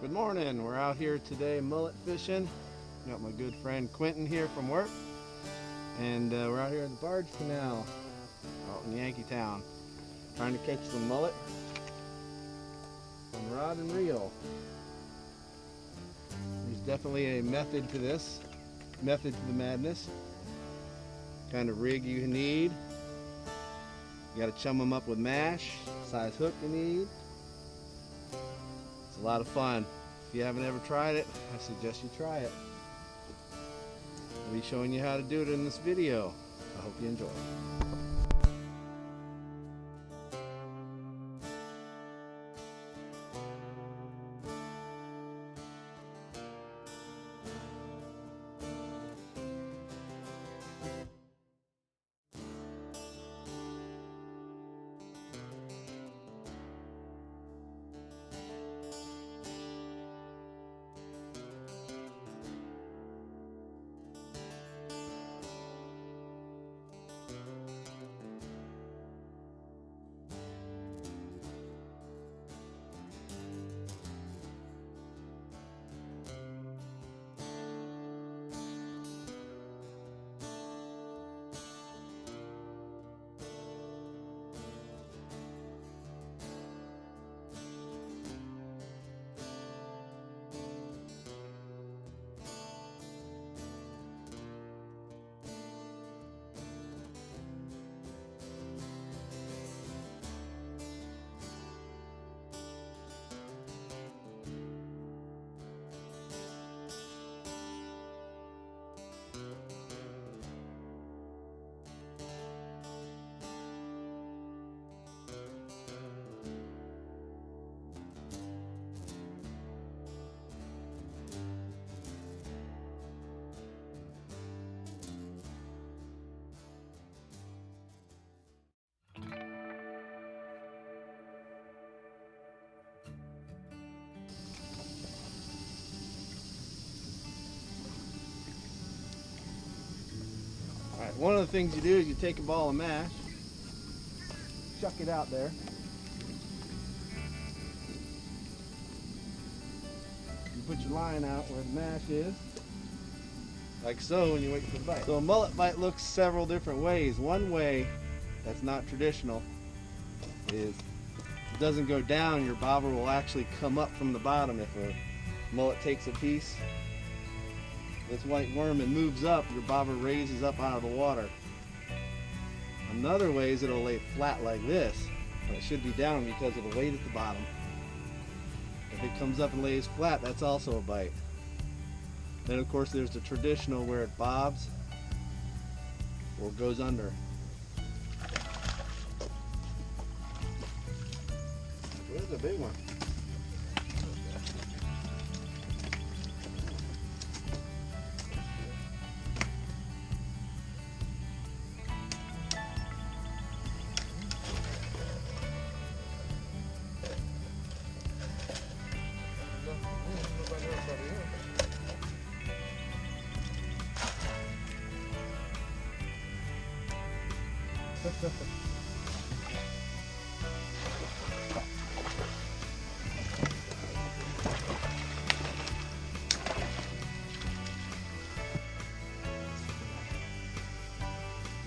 Good morning. We're out here today mullet fishing. Got my good friend Quentin here from work, and we're out here in the barge canal out in Yankeetown trying to catch some mullet on rod and reel. There's definitely a method to this, method to the madness. Kind of rig you need. You got to chum them up with mash, size hook you need. It's a lot of fun. If you haven't ever tried it, I suggest you try it. I'll be showing you how to do it in this video. I hope you enjoy it. Alright, one of the things you do is you take a ball of mash, chuck it out there. You put your line out where the mash is, like so, and you wait for the bite. So a mullet bite looks several different ways. One way that's not traditional is if it doesn't go down, your bobber will actually come up from the bottom. If a mullet takes a piece, this white worm, and moves up, your bobber raises up out of the water. Another way is it'll lay flat like this, but it should be down because of the weight at the bottom. If it comes up and lays flat, that's also a bite. Then of course there's the traditional where it bobs or goes under. There's a big one.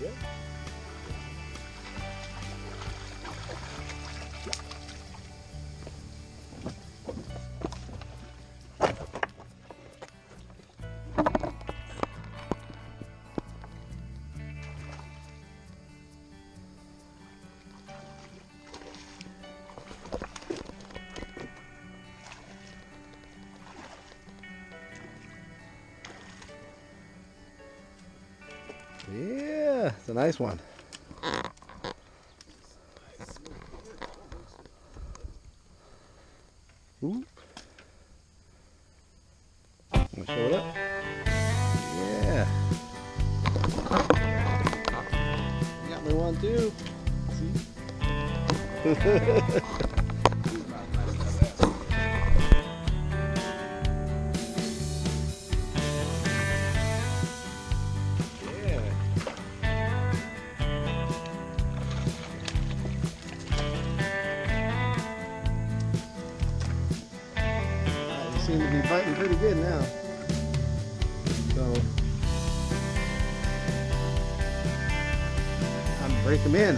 Yeah. Yeah, it's a nice one. Ooh. Wanna show it up? Yeah. You got me one too. See? seem to be biting pretty good now. So I'm break them in.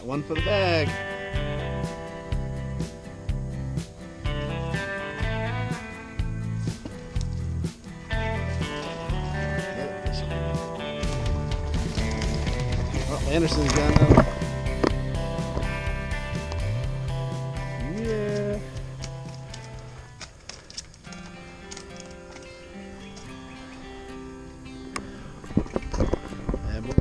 One for the bag. Oh, Anderson's got another. Yeah. Yeah, boy.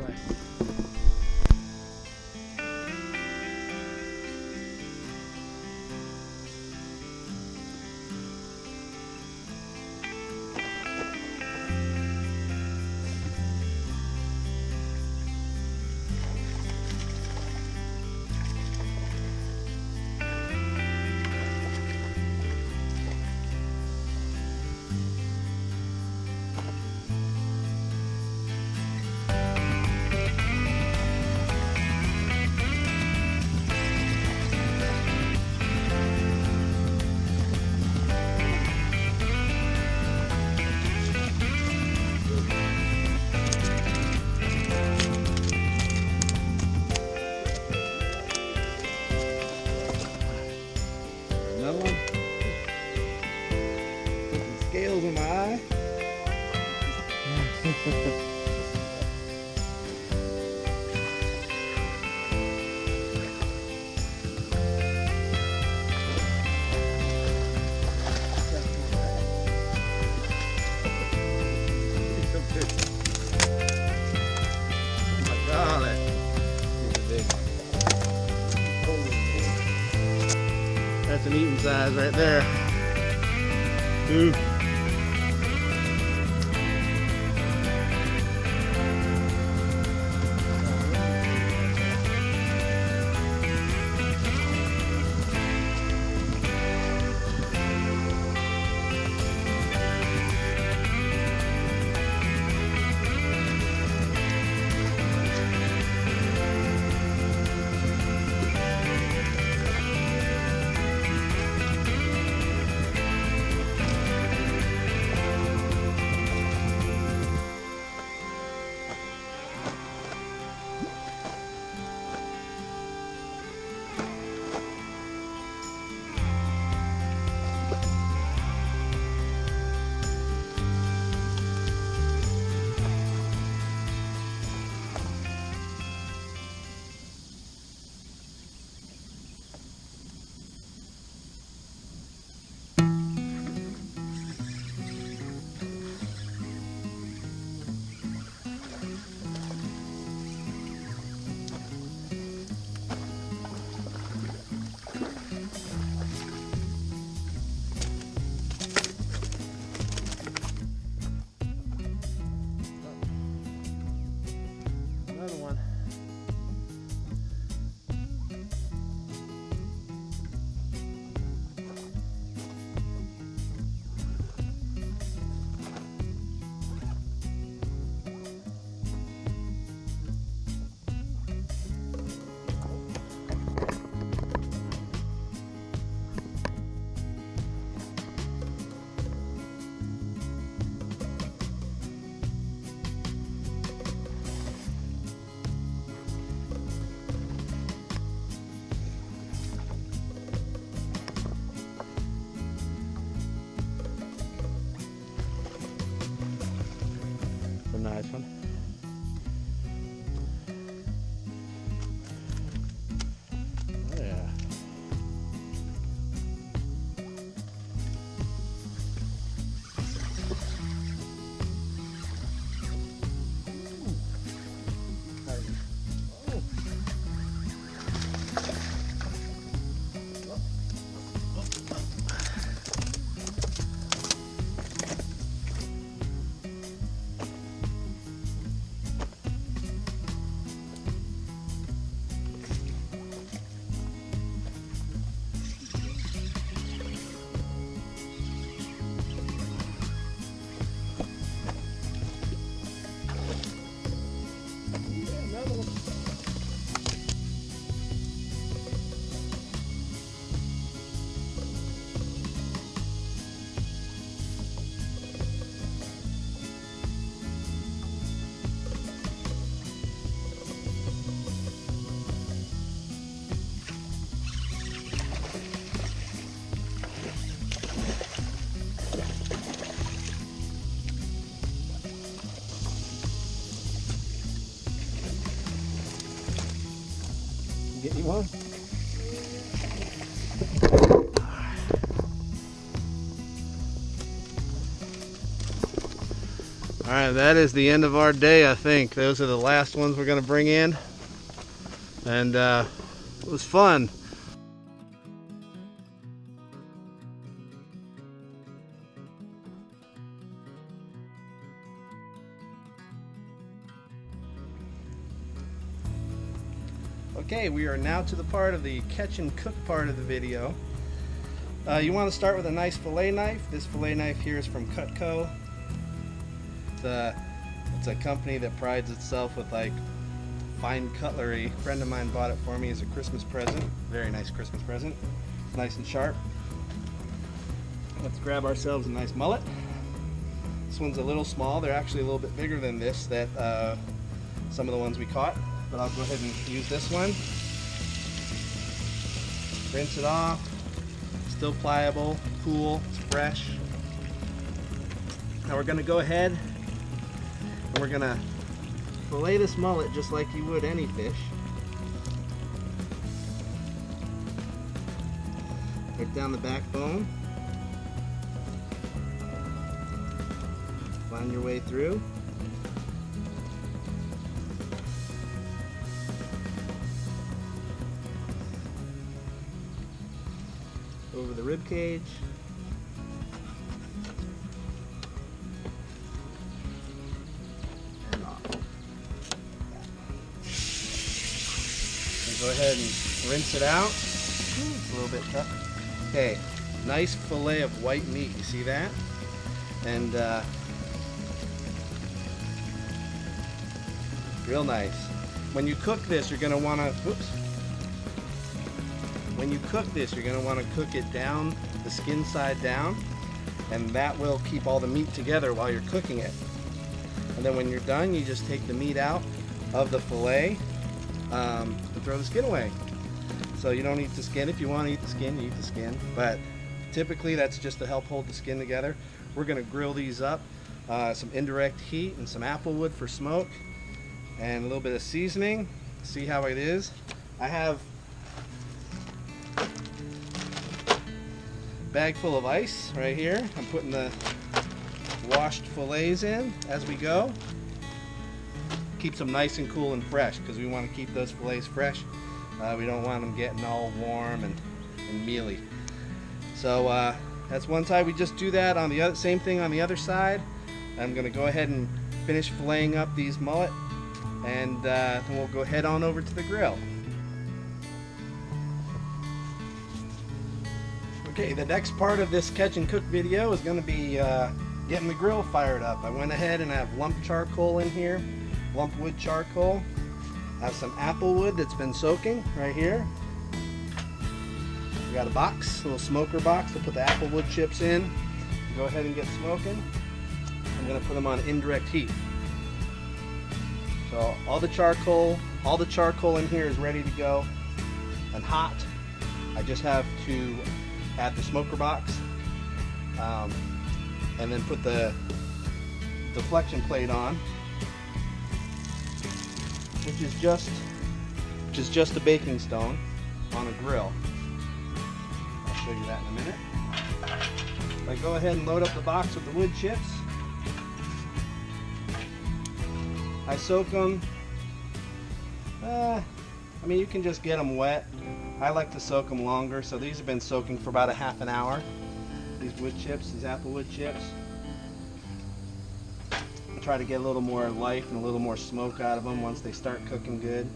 Another one. Put some scales in my eye. Oh my God, that's big. That's an eating size right there. Ooh. Another one. A nice one. Oh yeah. one. All right, that is the end of our day, I think. Those are the last ones we're gonna bring in. And it was fun. Okay, we are now to the part of the catch and cook part of the video. You want to start with a nice fillet knife. This fillet knife here is from Cutco. It's a company that prides itself with like fine cutlery. A friend of mine bought it for me as a Christmas present. Very nice Christmas present. Nice and sharp. Let's grab ourselves a nice mullet. This one's a little small. They're actually a little bit bigger than this, that some of the ones we caught. But I'll go ahead and use this one. Rinse it off. Still pliable, cool, it's fresh. Now we're going to go ahead and we're going to fillet this mullet just like you would any fish. Right down the backbone. Find your way through. Over the rib cage. And off. And go ahead and rinse it out. It's a little bit tough. Okay, nice fillet of white meat. You see that? And real nice. When you cook this, you're going to want to. Whoops. When you cook this, you're going to want to cook it down, the skin side down, and that will keep all the meat together while you're cooking it. And then when you're done, you just take the meat out of the fillet and throw the skin away. So you don't eat the skin. If you want to eat the skin, you eat the skin. But typically that's just to help hold the skin together. We're going to grill these up, some indirect heat and some apple wood for smoke, and a little bit of seasoning. See how it is. I have bag full of ice right here. I'm putting the washed fillets in as we go. Keeps them nice and cool and fresh because we want to keep those fillets fresh. We don't want them getting all warm and mealy. So that's one side. We just do that on the other, same thing on the other side. I'm going to go ahead and finish filleting up these mullet, and then we'll go head on over to the grill. Okay, the next part of this catch and cook video is going to be getting the grill fired up. I went ahead and I have lump charcoal in here, lump wood charcoal. I have some apple wood that's been soaking right here. We got a box, a little smoker box to put the apple wood chips in. Go ahead and get smoking. I'm going to put them on indirect heat. So all the charcoal in here is ready to go and hot. I just have to add the smoker box and then put the deflection plate on, which is just a baking stone on a grill. I'll show you that in a minute. I go ahead and load up the box with the wood chips. I soak them. I mean, you can just get them wet. I like to soak them longer, so these have been soaking for about a half an hour. These wood chips, these apple wood chips. I try to get a little more life and a little more smoke out of them once they start cooking good.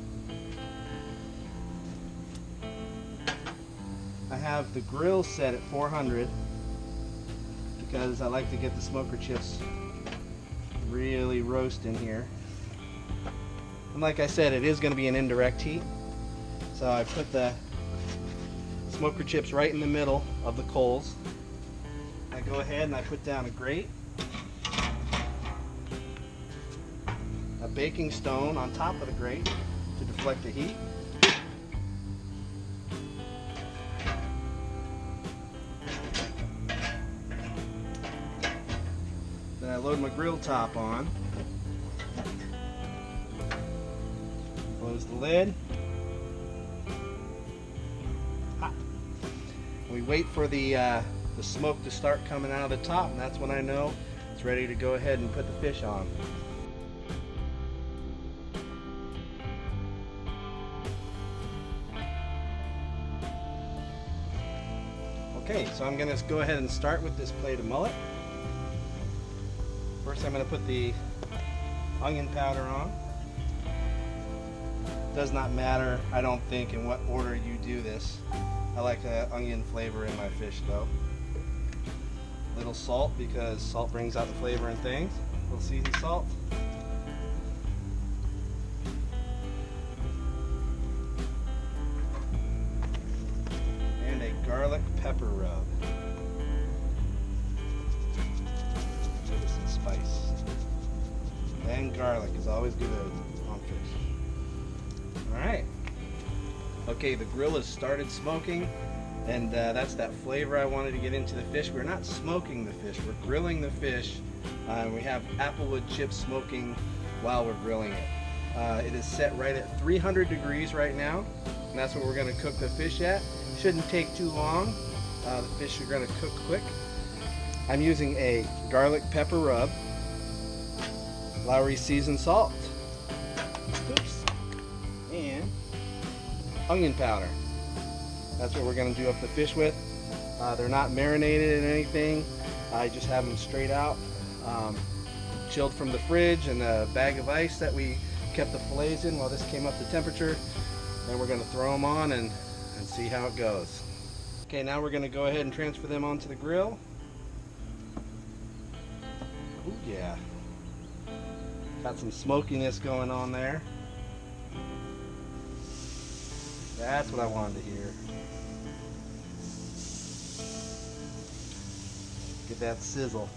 I have the grill set at 400 because I like to get the smoker chips really roasting here. And like I said, it is going to be an indirect heat. So I put the smoker chips right in the middle of the coals. I go ahead and I put down a grate, a baking stone on top of the grate to deflect the heat. Then I load my grill top on, close the lid. We wait for the smoke to start coming out of the top, and that's when I know it's ready to go ahead and put the fish on. Okay, so I'm going to go ahead and start with this plate of mullet. First I'm going to put the onion powder on. Does not matter, I don't think, in what order you do this. I like onion flavor in my fish though. Little salt, because salt brings out the flavor in things. A little seasoned salt. And a garlic pepper rub. Give it some spice. And garlic is always good on fish. Alright. Okay, the grill has started smoking, and that's that flavor I wanted to get into the fish. We're not smoking the fish, we're grilling the fish. We have applewood chips smoking while we're grilling it. It is set right at 300 degrees right now, and that's what we're going to cook the fish at. Shouldn't take too long. The fish are going to cook quick. I'm using a garlic pepper rub, Lowry seasoned salt, oops, and onion powder. That's what we're going to do up the fish with. They're not marinated in anything. I just have them straight out, chilled from the fridge in a bag of ice that we kept the fillets in while this came up to temperature. Then we're going to throw them on and see how it goes. Okay, now we're going to go ahead and transfer them onto the grill. Oh yeah, got some smokiness going on there. That's what I wanted to hear. Get that sizzle.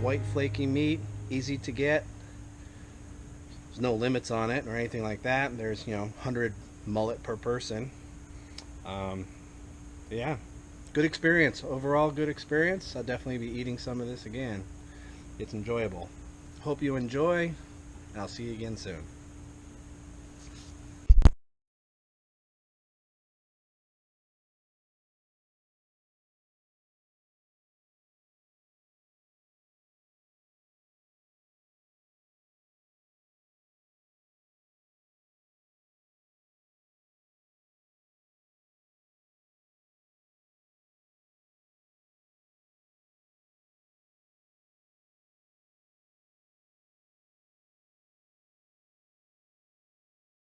White flaky meat, easy to get. There's no limits on it or anything like that. There's 100 mullet per person. Yeah, good experience. Overall good experience. I'll definitely be eating some of this again. It's enjoyable. Hope you enjoy, and I'll see you again soon.